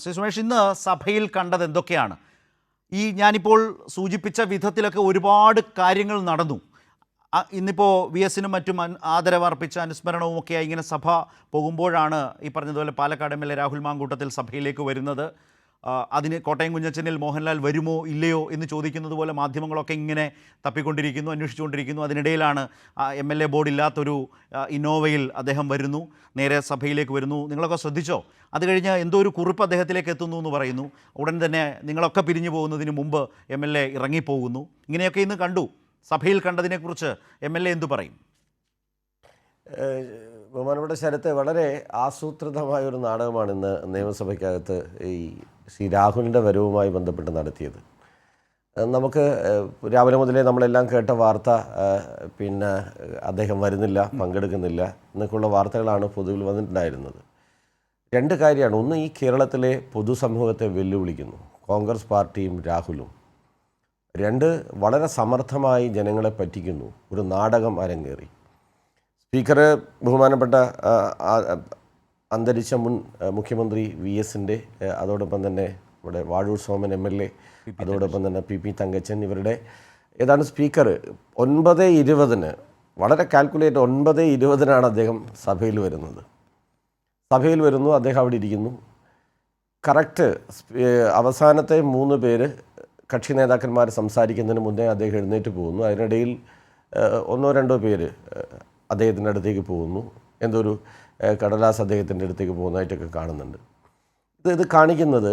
ശ്രീ സുമേഷ്, ഇന്ന് സഭയിൽ കണ്ടത് എന്തൊക്കെയാണ്? ഞാനിപ്പോൾ സൂചിപ്പിച്ച വിധത്തിലൊക്കെ ഒരുപാട് കാര്യങ്ങൾ നടന്നു. ഇന്നിപ്പോൾ വി എസിനും മറ്റും ആദരവർപ്പിച്ച അനുസ്മരണവുമൊക്കെയായി ഇങ്ങനെ സഭ പോകുമ്പോഴാണ് ഈ പറഞ്ഞതുപോലെ Palakkad M L A Rahul Mamkootathil സഭയിലേക്ക് വരുന്നത്. അതിന് കോട്ടയം കുഞ്ഞച്ചനിൽ മോഹൻലാൽ വരുമോ ഇല്ലയോ എന്ന് ചോദിക്കുന്നത് പോലെ മാധ്യമങ്ങളൊക്കെ ഇങ്ങനെ തപ്പിക്കൊണ്ടിരിക്കുന്നു, അന്വേഷിച്ചുകൊണ്ടിരിക്കുന്നു. അതിനിടയിലാണ് എം എൽ എ ബോർഡില്ലാത്തൊരു ഇന്നോവയിൽ അദ്ദേഹം വരുന്നു, നേരെ സഭയിലേക്ക് വരുന്നു. നിങ്ങളൊക്കെ ശ്രദ്ധിച്ചോ? അത് കഴിഞ്ഞ് എന്തോ ഒരു കുറിപ്പ് അദ്ദേഹത്തിലേക്ക് എത്തുന്നു എന്ന് പറയുന്നു. ഉടൻ തന്നെ നിങ്ങളൊക്കെ പിരിഞ്ഞു പോകുന്നതിന് മുമ്പ് എം എൽ എ ഇറങ്ങിപ്പോകുന്നു. ഇങ്ങനെയൊക്കെ ഇന്ന് കണ്ടു. സഭയിൽ കണ്ടതിനെക്കുറിച്ച് എം എൽ എ എന്തു പറയും? ബഹുമാനപ്പെട്ട ശരത്ത്, വളരെ ആസൂത്രിതമായ ഒരു നാടകമാണ് ഇന്ന് നിയമസഭയ്ക്കകത്ത് ഈ ശ്രീ രാഹുലിൻ്റെ വരവുമായി ബന്ധപ്പെട്ട് നടത്തിയത്. നമുക്ക് രാവിലെ മുതലേ നമ്മളെല്ലാം കേട്ട വാർത്ത അദ്ദേഹം വരുന്നില്ല, പങ്കെടുക്കുന്നില്ല എന്നൊക്കെയുള്ള വാർത്തകളാണ് പൊതുവിൽ വന്നിട്ടുണ്ടായിരുന്നത്. രണ്ട് കാര്യമാണ്. ഒന്ന്, ഈ കേരളത്തിലെ പൊതുസമൂഹത്തെ വെല്ലുവിളിക്കുന്നു കോൺഗ്രസ് പാർട്ടിയും രാഹുലും. രണ്ട്, വളരെ സമർത്ഥമായി ജനങ്ങളെ പറ്റിക്കുന്നു. ഒരു നാടകം അരങ്ങേറി. സ്പീക്കർ ബഹുമാനപ്പെട്ട അന്തരിച്ച മുൻ മുഖ്യമന്ത്രി വി എസിൻ്റെ, അതോടൊപ്പം തന്നെ ഇവിടെ Vazhoor Soman M L A, അതോടൊപ്പം തന്നെ പി തങ്കച്ചൻ, ഇവരുടെ ഏതാണ് സ്പീക്കർ 9:20 വളരെ കാൽക്കുലേറ്റ് 9:20 അദ്ദേഹം സഭയിൽ വരുന്നത്. സഭയിൽ വരുന്നു, അദ്ദേഹം അവിടെ ഇരിക്കുന്നു. കറക്റ്റ് അവസാനത്തെ 3 പേര് കക്ഷി നേതാക്കന്മാർ സംസാരിക്കുന്നതിന് മുന്നേ അദ്ദേഹം എഴുന്നേറ്റ് പോകുന്നു. അതിനിടയിൽ 1-2 പേര് അദ്ദേഹത്തിൻ്റെ അടുത്തേക്ക് പോകുന്നു. എന്തൊരു കടലാസ് അദ്ദേഹത്തിൻ്റെ അടുത്തേക്ക് പോകുന്നതായിട്ടൊക്കെ കാണുന്നുണ്ട്. ഇത് കാണിക്കുന്നത്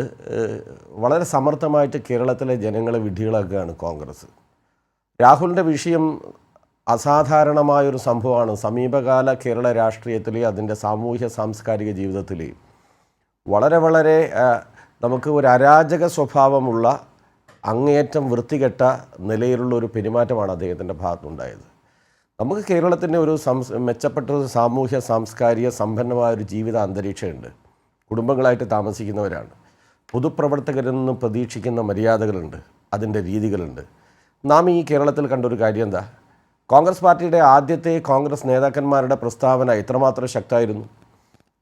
വളരെ സമർത്ഥമായിട്ട് കേരളത്തിലെ ജനങ്ങളെ വിഡ്ഢികളാക്കുകയാണ് കോൺഗ്രസ്. രാഹുലിൻ്റെ വിഷയം അസാധാരണമായൊരു സംഭവമാണ്. സമീപകാല കേരള രാഷ്ട്രീയത്തിലെ, അതിൻ്റെ സാമൂഹ്യ സാംസ്കാരിക ജീവിതത്തിലെ വളരെ നമുക്ക് ഒരു അരാജക സ്വഭാവമുള്ള, അങ്ങേയറ്റം വൃത്തികെട്ട നിലയിലുള്ള ഒരു പെരുമാറ്റമാണ് അദ്ദേഹത്തിൻ്റെ ഭാഗത്തുണ്ടായത്. നമുക്ക് കേരളത്തിൻ്റെ ഒരു മെച്ചപ്പെട്ട ഒരു സാമൂഹ്യ സാംസ്കാരിക സമ്പന്നമായൊരു ജീവിത അന്തരീക്ഷമുണ്ട്. കുടുംബങ്ങളായിട്ട് താമസിക്കുന്നവരാണ്. പൊതുപ്രവർത്തകരിൽ നിന്നും പ്രതീക്ഷിക്കുന്ന മര്യാദകളുണ്ട്, അതിൻ്റെ രീതികളുണ്ട്. നാം ഈ കേരളത്തിൽ കണ്ടൊരു കാര്യം എന്താ? കോൺഗ്രസ് പാർട്ടിയുടെ ആദ്യത്തെ കോൺഗ്രസ് നേതാക്കന്മാരുടെ പ്രസ്താവന എത്രമാത്രം ശക്തമായിരുന്നു.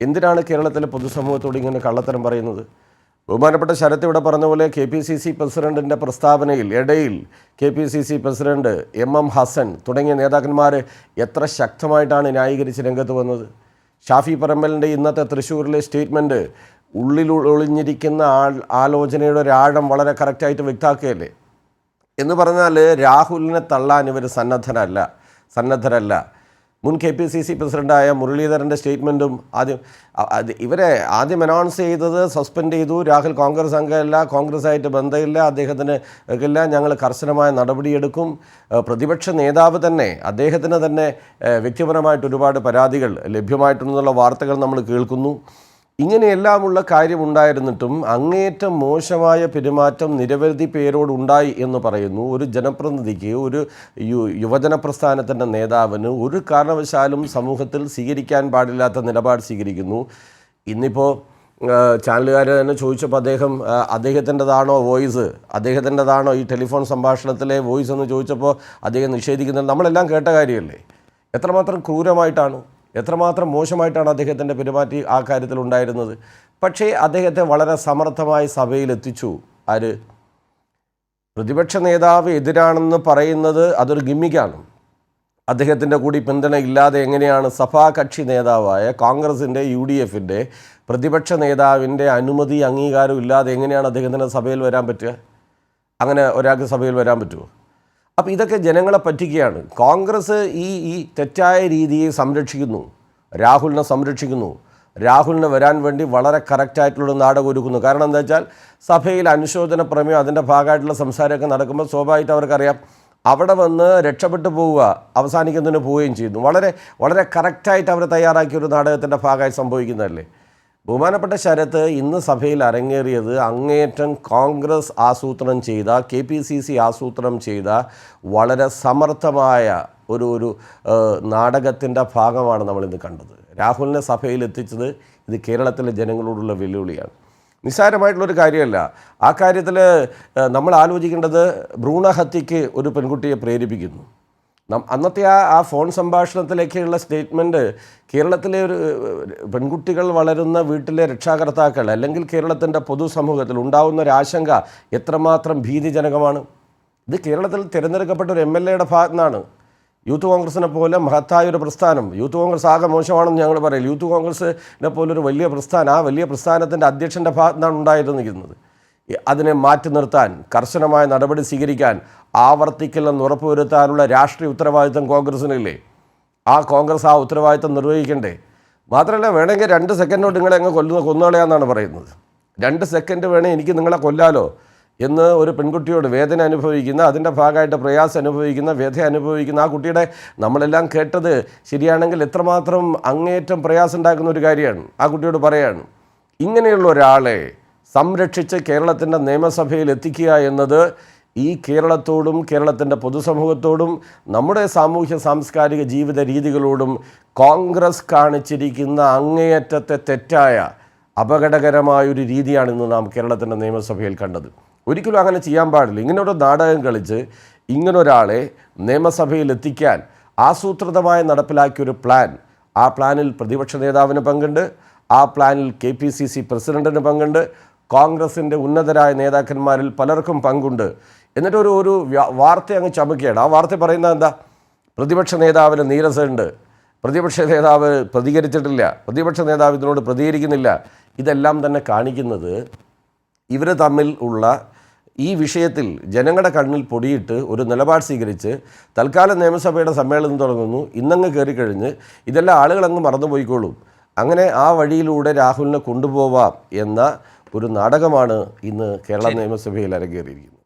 എന്തിനാണ് കേരളത്തിലെ പൊതുസമൂഹത്തോട് ഇങ്ങനെ കള്ളത്തരം പറയുന്നത്? ബഹുമാനപ്പെട്ട ശരത്ത് ഇവിടെ പറഞ്ഞ പോലെ KPCC പ്രസിഡൻറ്റിൻ്റെ പ്രസ്താവനയിൽ ഇടയിൽ KPCC പ്രസിഡൻറ്റ് MM ഹസൻ തുടങ്ങിയ നേതാക്കന്മാർ എത്ര ശക്തമായിട്ടാണ് ന്യായീകരിച്ച് രംഗത്ത് വന്നത്. ഷാഫി പറമ്പലിൻ്റെ ഇന്നത്തെ തൃശ്ശൂരിലെ സ്റ്റേറ്റ്മെൻറ്റ് ഉള്ളിൽ ഒളിഞ്ഞിരിക്കുന്ന ആലോചനയുടെ ഒരു ആഴം വളരെ കറക്റ്റായിട്ട് വ്യക്തമാക്കുകയല്ലേ. എന്ന് പറഞ്ഞാൽ രാഹുലിനെ തള്ളാൻ ഇവർ സന്നദ്ധരല്ല. മുൻ KPCC പ്രസിഡൻ്റായ മുരളീധരൻ്റെ സ്റ്റേറ്റ്മെൻറ്റും ഇവരെ ആദ്യം അനൗൺസ് ചെയ്തത് സസ്പെൻഡ് ചെയ്തു. രാഹുൽ കോൺഗ്രസ് അംഗമല്ല, കോൺഗ്രസ്സായിട്ട് ബന്ധമില്ല, അദ്ദേഹത്തിന് ഇല്ല, ഞങ്ങൾ കർശനമായ നടപടിയെടുക്കും. പ്രതിപക്ഷ നേതാവ് തന്നെ, അദ്ദേഹത്തിന് തന്നെ വ്യക്തിപരമായിട്ട് ഒരുപാട് പരാതികൾ ലഭ്യമായിട്ടുണ്ടെന്നുള്ള വാർത്തകൾ നമ്മൾ കേൾക്കുന്നു. ഇങ്ങനെയെല്ലാമുള്ള കാര്യമുണ്ടായിരുന്നിട്ടും അങ്ങേയറ്റം മോശമായ പെരുമാറ്റം നിരവധി പേരോടുണ്ടായി എന്ന് പറയുന്നു. ഒരു ജനപ്രതിനിധിക്ക്, ഒരു യുവജന പ്രസ്ഥാനത്തിൻ്റെ നേതാവിന് ഒരു കാരണവശാലും സമൂഹത്തിൽ സ്വീകരിക്കാൻ പാടില്ലാത്ത നിലപാട് സ്വീകരിക്കുന്നു. ഇന്നിപ്പോൾ ചാനലുകാർ തന്നെ ചോദിച്ചപ്പോൾ അദ്ദേഹത്തിൻ്റെതാണോ വോയിസ്, അദ്ദേഹത്തിൻ്റെതാണോ ഈ ടെലിഫോൺ സംഭാഷണത്തിലെ വോയിസ് എന്ന് ചോദിച്ചപ്പോൾ അദ്ദേഹം നിഷേധിക്കുന്നത് നമ്മളെല്ലാം കേട്ട കാര്യമല്ലേ. എത്രമാത്രം ക്രൂരമായിട്ടാണ്, എത്രമാത്രം മോശമായിട്ടാണ് അദ്ദേഹത്തിൻ്റെ പെരുമാറ്റി ആ കാര്യത്തിലുണ്ടായിരുന്നത്. പക്ഷേ അദ്ദേഹത്തെ വളരെ സമർത്ഥമായി സഭയിലെത്തിച്ചു. ആര്? പ്രതിപക്ഷ നേതാവ് എതിരാണെന്ന് പറയുന്നത് അതൊരു ഗിമ്മിക്കാണ്. അദ്ദേഹത്തിൻ്റെ കൂടി പിന്തുണ ഇല്ലാതെ എങ്ങനെയാണ് സഭാ കക്ഷി നേതാവായ കോൺഗ്രസിൻ്റെ UDFൻ്റെ പ്രതിപക്ഷ നേതാവിൻ്റെ അനുമതി, അംഗീകാരം ഇല്ലാതെ എങ്ങനെയാണ് അദ്ദേഹത്തിൻ്റെ സഭയിൽ വരാൻ പറ്റുക? അങ്ങനെ ഒരാൾക്ക് സഭയിൽ വരാൻ പറ്റുമോ? അപ്പോൾ ഇതൊക്കെ ജനങ്ങളെ പറ്റിക്കുകയാണ്. കോൺഗ്രസ് ഈ തെറ്റായ രീതിയെ സംരക്ഷിക്കുന്നു, രാഹുലിനെ സംരക്ഷിക്കുന്നു. രാഹുലിന് വരാൻ വേണ്ടി വളരെ കറക്റ്റായിട്ടുള്ള നാടകം ഒരുക്കുന്നു. കാരണം എന്താ വെച്ചാൽ സഭയിൽ അനുശോചന പ്രമേയം, അതിൻ്റെ ഭാഗമായിട്ടുള്ള സംസാരമൊക്കെ നടക്കുമ്പോൾ സ്വാഭാവികമായിട്ട് അവർക്കറിയാം അവിടെ വന്ന് രക്ഷപ്പെട്ടു പോവുക, അവസാനിക്കുന്നതിന് പോവുകയും ചെയ്യുന്നു. വളരെ കറക്റ്റായിട്ട് അവർ തയ്യാറാക്കിയ ഒരു നാടകത്തിൻ്റെ ഭാഗമായി സംഭവിക്കുന്നതല്ലേ. ബഹുമാനപ്പെട്ട ശരത്ത്, ഇന്ന് സഭയിൽ അരങ്ങേറിയത് അങ്ങേയറ്റം കോൺഗ്രസ് ആസൂത്രണം ചെയ്ത, KPCC ആസൂത്രണം ചെയ്ത വളരെ സമർത്ഥമായ ഒരു നാടകത്തിൻ്റെ ഭാഗമാണ് നമ്മളിന്ന് കണ്ടത്. രാഹുലിനെ സഭയിൽ എത്തിച്ചത് ഇത് കേരളത്തിലെ ജനങ്ങളോടുള്ള വെല്ലുവിളിയാണ്. നിസ്സാരമായിട്ടുള്ളൊരു കാര്യമല്ല. ആ കാര്യത്തിൽ നമ്മൾ ആലോചിക്കേണ്ടത് ഭ്രൂണഹത്യയ്ക്ക് ഒരു പെൺകുട്ടിയെ പ്രേരിപ്പിക്കുന്നു. അന്നത്തെ ആ ഫോൺ സംഭാഷണത്തിലേക്കുള്ള സ്റ്റേറ്റ്മെൻറ്റ് കേരളത്തിലെ ഒരു പെൺകുട്ടികൾ വളരുന്ന വീട്ടിലെ രക്ഷാകർത്താക്കൾ അല്ലെങ്കിൽ കേരളത്തിൻ്റെ പൊതുസമൂഹത്തിൽ ഉണ്ടാകുന്ന ഒരു ആശങ്ക എത്രമാത്രം ഭീതിജനകമാണ്. ഇത് കേരളത്തിൽ തിരഞ്ഞെടുക്കപ്പെട്ട ഒരു MLA ഭാഗത്തു നിന്നാണ്. യൂത്ത് കോൺഗ്രസിനെ പോലെ മഹത്തായ ഒരു പ്രസ്ഥാനം, യൂത്ത് കോൺഗ്രസ് ആകെ മോശമാണെന്ന് ഞങ്ങൾ പറയില്ല, യൂത്ത് കോൺഗ്രസിനെ പോലൊരു വലിയ പ്രസ്ഥാനം, ആ വലിയ പ്രസ്ഥാനത്തിൻ്റെ അധ്യക്ഷൻ്റെ ഭാഗത്തു നിന്നാണ് ഉണ്ടായിരുന്നിരിക്കുന്നത്. അതിനെ മാറ്റി നിർത്താൻ കർശനമായ നടപടി സ്വീകരിക്കാൻ ആവർത്തിക്കില്ലെന്ന് ഉറപ്പുവരുത്താനുള്ള രാഷ്ട്രീയ ഉത്തരവാദിത്തം കോൺഗ്രസിനില്ലേ? ആ കോൺഗ്രസ് ആ ഉത്തരവാദിത്തം നിർവഹിക്കണ്ടേ? മാത്രമല്ല, വേണമെങ്കിൽ 2 സെക്കൻഡ് കൊണ്ട് നിങ്ങളെ അങ്ങ് കൊന്നുകളയാന്നാണ് പറയുന്നത്. 2 സെക്കൻഡ് വേണേൽ എനിക്ക് നിങ്ങളെ കൊല്ലാലോ എന്ന് ഒരു പെൺകുട്ടിയോട് വേദന അനുഭവിക്കുന്ന, അതിൻ്റെ ഭാഗമായിട്ട് പ്രയാസം അനുഭവിക്കുന്ന, വ്യഥ അനുഭവിക്കുന്ന ആ കുട്ടിയുടെ നമ്മളെല്ലാം കേട്ടത് ശരിയാണെങ്കിൽ എത്രമാത്രം അങ്ങേയറ്റം പ്രയാസം ഉണ്ടാക്കുന്ന ഒരു കാര്യമാണ്. ആ കുട്ടിയോട് പറയാണ്, ഇങ്ങനെയുള്ള ഒരാളെ സംരക്ഷിച്ച് കേരളത്തിൻ്റെ നിയമസഭയിൽ എത്തിക്കുക എന്നത് ഈ കേരളത്തോടും കേരളത്തിൻ്റെ പൊതുസമൂഹത്തോടും നമ്മുടെ സാമൂഹ്യ സാംസ്കാരിക ജീവിത രീതികളോടും കോൺഗ്രസ് കാണിച്ചിരിക്കുന്ന അങ്ങേയറ്റത്തെ തെറ്റായ അപകടകരമായൊരു രീതിയാണ് ഇന്ന് നാം കേരളത്തിൻ്റെ നിയമസഭയിൽ കണ്ടത്. ഒരിക്കലും അങ്ങനെ ചെയ്യാൻ പാടില്ല. ഇങ്ങനൊരു നാടകം കളിച്ച് ഇങ്ങനൊരാളെ നിയമസഭയിൽ എത്തിക്കാൻ ആസൂത്രിതമായി നടപ്പിലാക്കിയൊരു പ്ലാൻ, ആ പ്ലാനിൽ പ്രതിപക്ഷ നേതാവിന് പങ്കുണ്ട്, ആ പ്ലാനിൽ KPCC പ്രസിഡന്റിന് പങ്കുണ്ട്, കോൺഗ്രസിൻ്റെ ഉന്നതരായ നേതാക്കന്മാരിൽ പലർക്കും പങ്കുണ്ട്. എന്നിട്ടൊരു വാർത്ത അങ്ങ് ചമക്കുകയാണ്. ആ വാർത്ത പറയുന്നത് എന്താ? പ്രതിപക്ഷ നേതാവിന് നീരസമുണ്ട്, പ്രതിപക്ഷ നേതാവ് പ്രതികരിച്ചിട്ടില്ല, പ്രതിപക്ഷ നേതാവ് ഇതിനോട് പ്രതികരിക്കുന്നില്ല. ഇതെല്ലാം തന്നെ കാണിക്കുന്നത് ഇവർ തമ്മിൽ ഉള്ള ഈ വിഷയത്തിൽ ജനങ്ങളുടെ കണ്ണിൽ പൊടിയിട്ട് ഒരു നിലപാട് സ്വീകരിച്ച് തൽക്കാലം നിയമസഭയുടെ സമ്മേളനം തുടങ്ങുന്നു, ഇന്നങ്ങ് കയറിക്കഴിഞ്ഞ് ഇതെല്ലാം ആളുകളങ്ങ് മറന്നുപോയിക്കോളും. അങ്ങനെ ആ വഴിയിലൂടെ രാഹുലിനെ കൊണ്ടുപോവാം എന്ന ഒരു നാടകമാണ് ഇന്ന് കേരള നിയമസഭയിൽ അരങ്ങേറിയിരിക്കുന്നത്.